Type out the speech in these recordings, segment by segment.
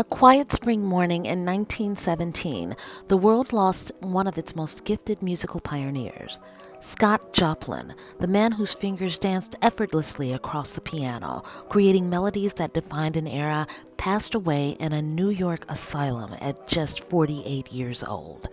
quiet spring morning in 1917, the world lost one of its most gifted musical pioneers. Scott Joplin, the man whose fingers danced effortlessly across the piano, creating melodies that defined an era, passed away in a New York asylum at just 48 years old.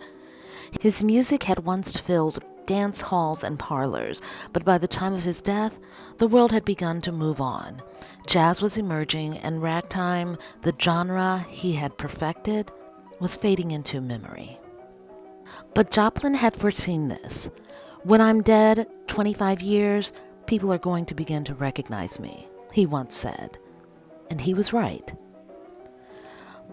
His music had once filled dance halls and parlors, but by the time of his death, the world had begun to move on. Jazz was emerging, and ragtime, the genre he had perfected, was fading into memory. But Joplin had foreseen this. "When I'm dead, 25 years, people are going to begin to recognize me," he once said. And he was right.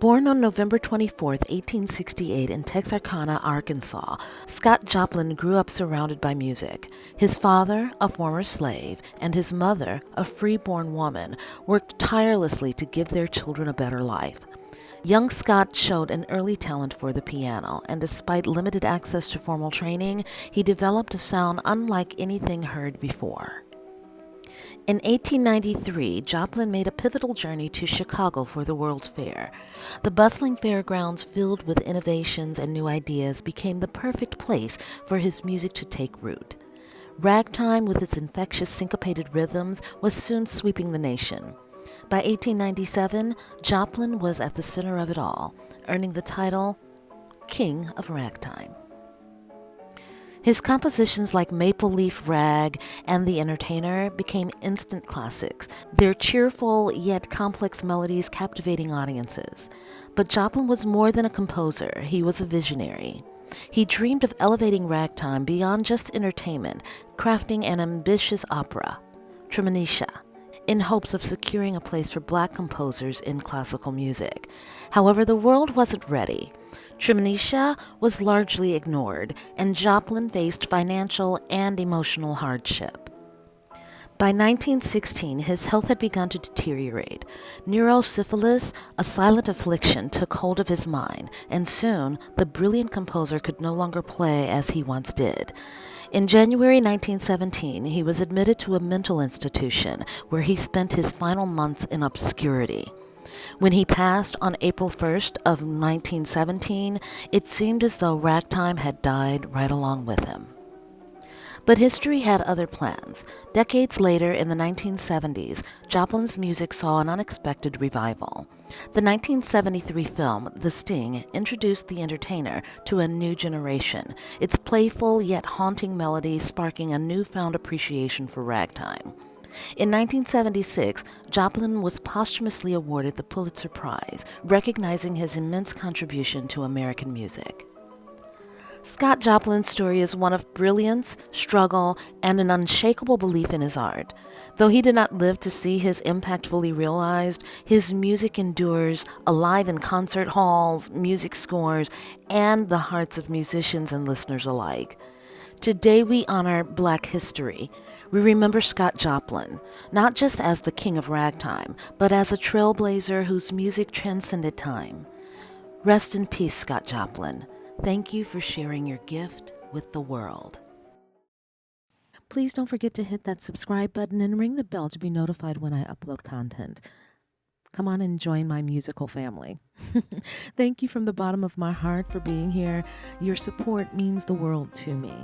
Born on November 24, 1868 in Texarkana, Arkansas, Scott Joplin grew up surrounded by music. His father, a former slave, and his mother, a free-born woman, worked tirelessly to give their children a better life. Young Scott showed an early talent for the piano, and despite limited access to formal training, he developed a sound unlike anything heard before. In 1893, Joplin made a pivotal journey to Chicago for the World's Fair. The bustling fairgrounds, filled with innovations and new ideas, became the perfect place for his music to take root. Ragtime, with its infectious syncopated rhythms, was soon sweeping the nation. By 1897, Joplin was at the center of it all, earning the title King of Ragtime. His compositions like Maple Leaf Rag and The Entertainer became instant classics, their cheerful yet complex melodies captivating audiences. But Joplin was more than a composer, he was a visionary. He dreamed of elevating ragtime beyond just entertainment, crafting an ambitious opera, Tremonisha, in hopes of securing a place for black composers in classical music. However, the world wasn't ready. Tremonisha was largely ignored, and Joplin faced financial and emotional hardship. By 1916, his health had begun to deteriorate. Neurosyphilis, a silent affliction, took hold of his mind, and soon the brilliant composer could no longer play as he once did. In January 1917, he was admitted to a mental institution where he spent his final months in obscurity. When he passed on April 1st of 1917, it seemed as though ragtime had died right along with him. But history had other plans. Decades later, in the 1970s, Joplin's music saw an unexpected revival. The 1973 film, The Sting, introduced The Entertainer to a new generation, its playful yet haunting melody sparking a newfound appreciation for ragtime. In 1976, Joplin was posthumously awarded the Pulitzer Prize, recognizing his immense contribution to American music. Scott Joplin's story is one of brilliance, struggle, and an unshakable belief in his art. Though he did not live to see his impact fully realized, his music endures, alive in concert halls, music scores, and the hearts of musicians and listeners alike. Today we honor Black history. We remember Scott Joplin, not just as the King of Ragtime, but as a trailblazer whose music transcended time. Rest in peace, Scott Joplin. Thank you for sharing your gift with the world. Please don't forget to hit that subscribe button and ring the bell to be notified when I upload content. Come on and join my musical family. Thank you from the bottom of my heart for being here. Your support means the world to me.